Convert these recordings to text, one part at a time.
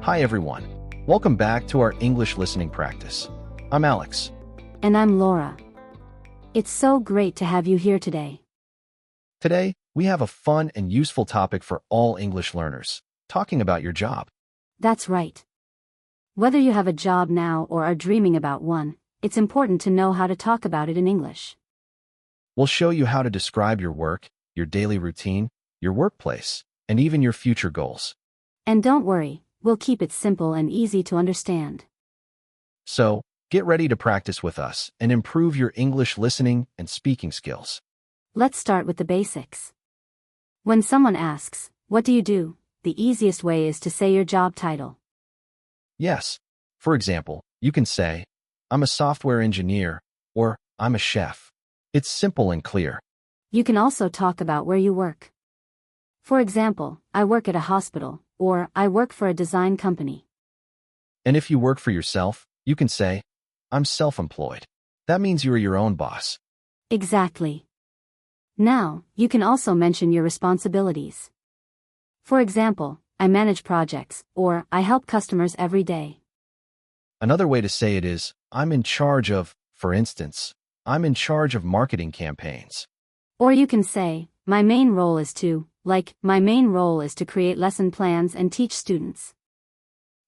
Hi everyone. Welcome back to our English listening practice. I'm Alex. And I'm Laura. It's so great to have you here today. Today, we have a fun and useful topic for all English learners, talking about your job. That's right. Whether you have a job now or are dreaming about one, it's important to know how to talk about it in English. We'll show you how to describe your work, your daily routine, your workplace, and even your future goals. And don't worry, we'll keep it simple and easy to understand. So, get ready to practice with us and improve your English listening and speaking skills. Let's start with the basics. When someone asks, "What do you do?" the easiest way is to say your job title. Yes. For example, you can say, "I'm a software engineer," or "I'm a chef." It's simple and clear. You can also talk about where you work. For example, "I work at a hospital," or "I work for a design company." And if you work for yourself, you can say, "I'm self-employed." That means you are your own boss. Exactly. Now, you can also mention your responsibilities. For example, "I manage projects," or "I help customers every day." Another way to say it is, "I'm in charge of," for instance, "I'm in charge of marketing campaigns." Or you can say, "My main role is to," my main role is to create lesson plans and teach students."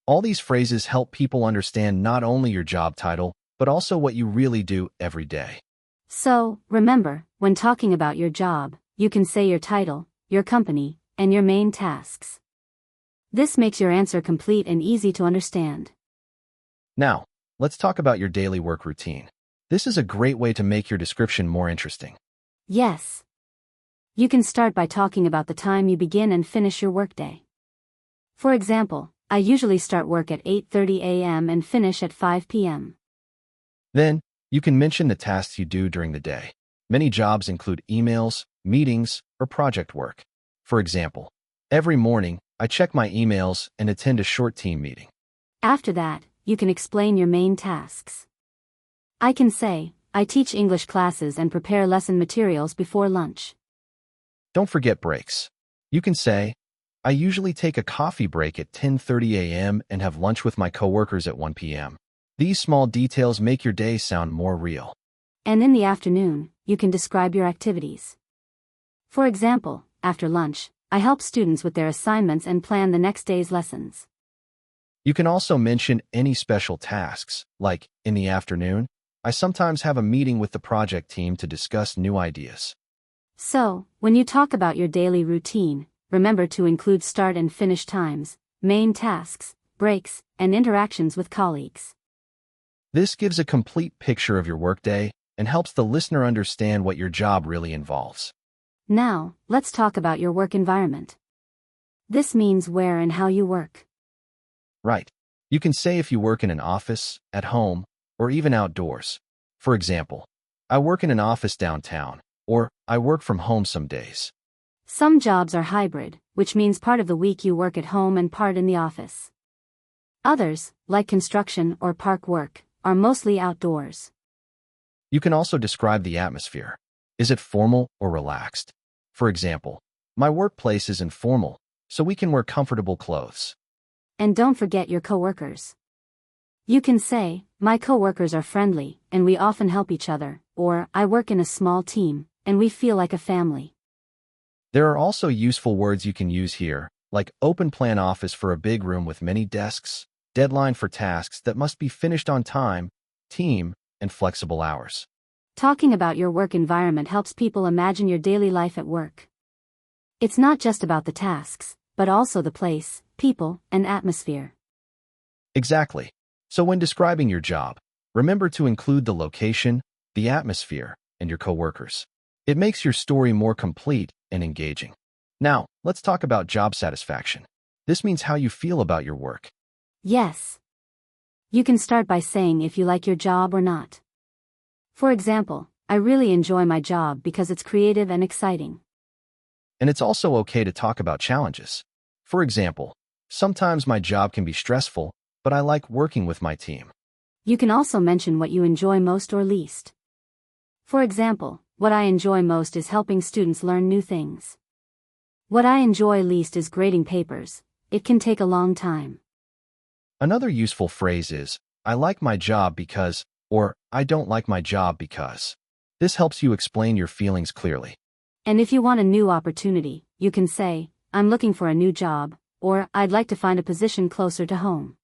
All these phrases help people understand not only your job title, but also what you really do every day. So, remember, when talking about your job, you can say your title, your company, and your main tasks. This makes your answer complete and easy to understand. Now, let's talk about your daily work routine. This is a great way to make your description more interesting. Yes. You can start by talking about the time you begin and finish your workday. For example, "I usually start work at 8:30 a.m. and finish at 5 p.m. Then, you can mention the tasks you do during the day. Many jobs include emails, meetings, or project work. For example, every morning, I check my emails and attend a short team meeting. After that, you can explain your main tasks. I can say, "I teach English classes and prepare lesson materials before lunch." Don't forget breaks. You can say, "I usually take a coffee break at 10:30 a.m. and have lunch with my coworkers at 1 p.m. These small details make your day sound more real. And in the afternoon, you can describe your activities. For example, "After lunch, I help students with their assignments and plan the next day's lessons." You can also mention any special tasks, like, in the afternoon, I sometimes have a meeting with the project team to discuss new ideas. So, when you talk about your daily routine, remember to include start and finish times, main tasks, breaks, and interactions with colleagues. This gives a complete picture of your workday and helps the listener understand what your job really involves. Now, let's talk about your work environment. This means where and how you work. Right. You can say if you work in an office, at home, or even outdoors. For example, "I work in an office downtown," or "I work from home some days." Some jobs are hybrid, which means part of the week you work at home and part in the office. Others, like construction or park work, are mostly outdoors. You can also describe the atmosphere. Is it formal or relaxed? For example, "My workplace is informal, so we can wear comfortable clothes." And don't forget your coworkers. You can say, "My coworkers are friendly, and we often help each other," or "I work in a small team, and we feel like a family." There are also useful words you can use here, like open plan office for a big room with many desks, deadline for tasks that must be finished on time, team, and flexible hours. Talking about your work environment helps people imagine your daily life at work. It's not just about the tasks, but also the place, people, and atmosphere. Exactly. So when describing your job, remember to include the location, the atmosphere, and your coworkers. It makes your story more complete and engaging. Now, let's talk about job satisfaction. This means how you feel about your work. Yes. You can start by saying if you like your job or not. For example, "I really enjoy my job because it's creative and exciting." And it's also okay to talk about challenges. For example, "Sometimes my job can be stressful, but I like working with my team." You can also mention what you enjoy most or least. For example, "What I enjoy most is helping students learn new things." "What I enjoy least is grading papers. It can take a long time." Another useful phrase is, I like my job because, or I don't like my job because. This helps you explain your feelings clearly. And if you want a new opportunity, you can say, I'm looking for a new job, or I'd like to find a position closer to home.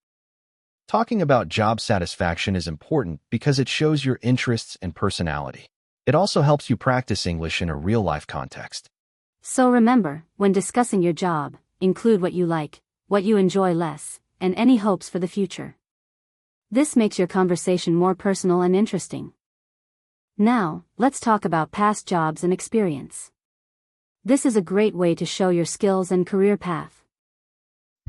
Talking about job satisfaction is important because it shows your interests and personality. It also helps you practice English in a real-life context. So remember, when discussing your job, include what you like, what you enjoy less, and any hopes for the future. This makes your conversation more personal and interesting. Now, let's talk about past jobs and experience. This is a great way to show your skills and career path.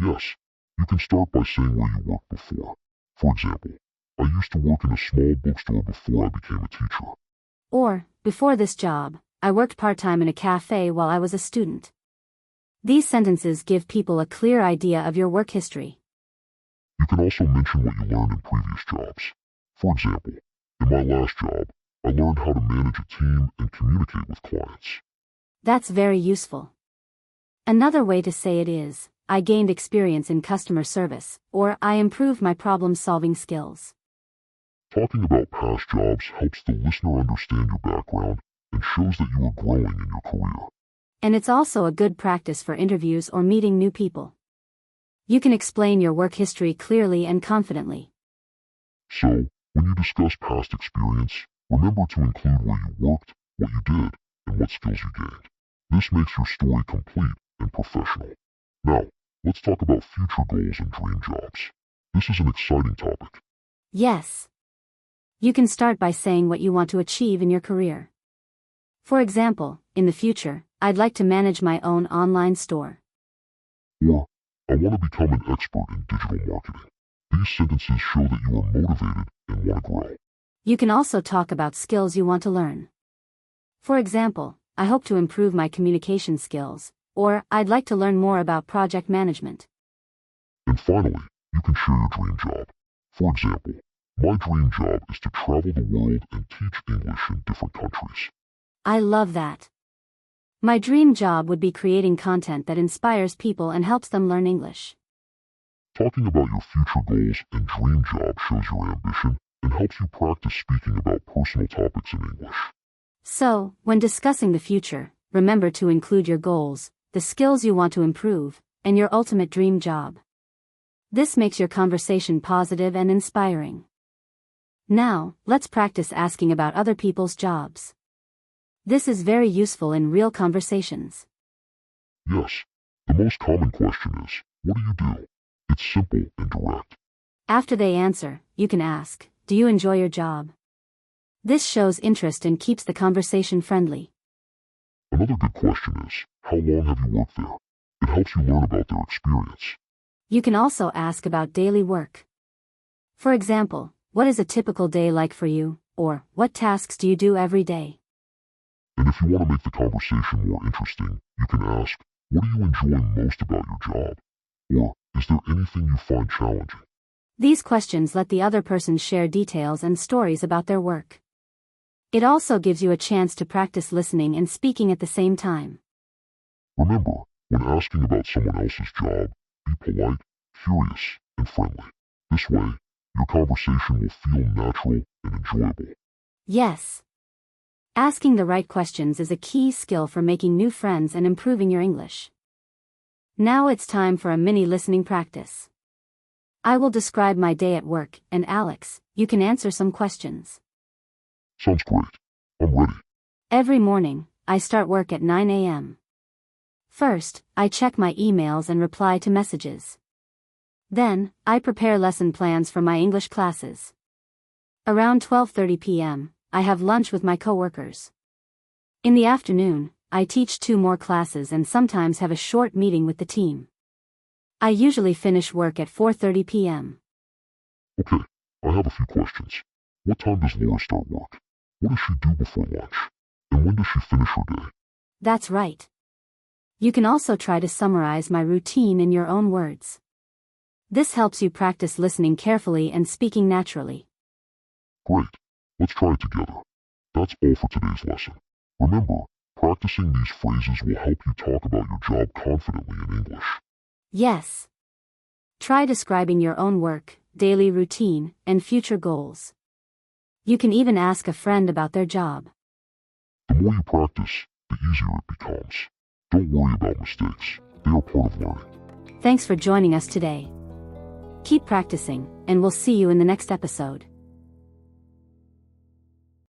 Yes, you can start by saying where you worked before. For example, I used to work in a small bookstore before I became a teacher. Or, before this job, I worked part-time in a cafe while I was a student. These sentences give people a clear idea of your work history. You can also mention what you learned in previous jobs. For example, in my last job, I learned how to manage a team and communicate with clients. That's very useful. Another way to say it is, I gained experience in customer service, or I improved my problem-solving skills. Talking about past jobs helps the listener understand your background and shows that you are growing in your career. And it's also a good practice for interviews or meeting new people. You can explain your work history clearly and confidently. So, when you discuss past experience, remember to include where you worked, what you did, and what skills you gained. This makes your story complete and professional. Now, let's talk about future goals and dream jobs. This is an exciting topic. Yes. You can start by saying what you want to achieve in your career. For example, in the future, I'd like to manage my own online store. Or, I want to become an expert in digital marketing. These sentences show that you are motivated and want to grow. You can also talk about skills you want to learn. For example, I hope to improve my communication skills, or I'd like to learn more about project management. And finally, you can share your dream job. For example, my dream job is to travel the world and teach English in different countries. I love that. My dream job would be creating content that inspires people and helps them learn English. Talking about your future goals and dream job shows your ambition and helps you practice speaking about personal topics in English. So, when discussing the future, remember to include your goals, the skills you want to improve, and your ultimate dream job. This makes your conversation positive and inspiring. Now, let's practice asking about other people's jobs. This is very useful in real conversations. Yes, the most common question is, what do you do? It's simple and direct. After they answer, you can ask, do you enjoy your job? This shows interest and keeps the conversation friendly. Another good question is, how long have you worked there? It helps you learn about their experience. You can also ask about daily work. For example, what is a typical day like for you, or what tasks do you do every day? And if you want to make the conversation more interesting, you can ask, what do you enjoy most about your job? Or, is there anything you find challenging? These questions let the other person share details and stories about their work. It also gives you a chance to practice listening and speaking at the same time. Remember, when asking about someone else's job, be polite, curious, and friendly. This way, your conversation will feel natural and enjoyable. Yes. Asking the right questions is a key skill for making new friends and improving your English. Now it's time for a mini listening practice. I will describe my day at work, and Alex, you can answer some questions. Sounds great. I'm ready. Every morning, I start work at 9 a.m. First, I check my emails and reply to messages. Then, I prepare lesson plans for my English classes. Around 12:30 p.m., I have lunch with my coworkers. In the afternoon, I teach 2 more classes and sometimes have a short meeting with the team. I usually finish work at 4:30 p.m. Okay, I have a few questions. What time does Laura start work? What does she do before lunch? And when does she finish her day? That's right. You can also try to summarize my routine in your own words. This helps you practice listening carefully and speaking naturally. Great. Let's try it together. That's all for today's lesson. Remember, practicing these phrases will help you talk about your job confidently in English. Yes. Try describing your own work, daily routine, and future goals. You can even ask a friend about their job. The more you practice, the easier it becomes. Don't worry about mistakes. They are part of learning. Thanks for joining us today. Keep practicing, and we'll see you in the next episode.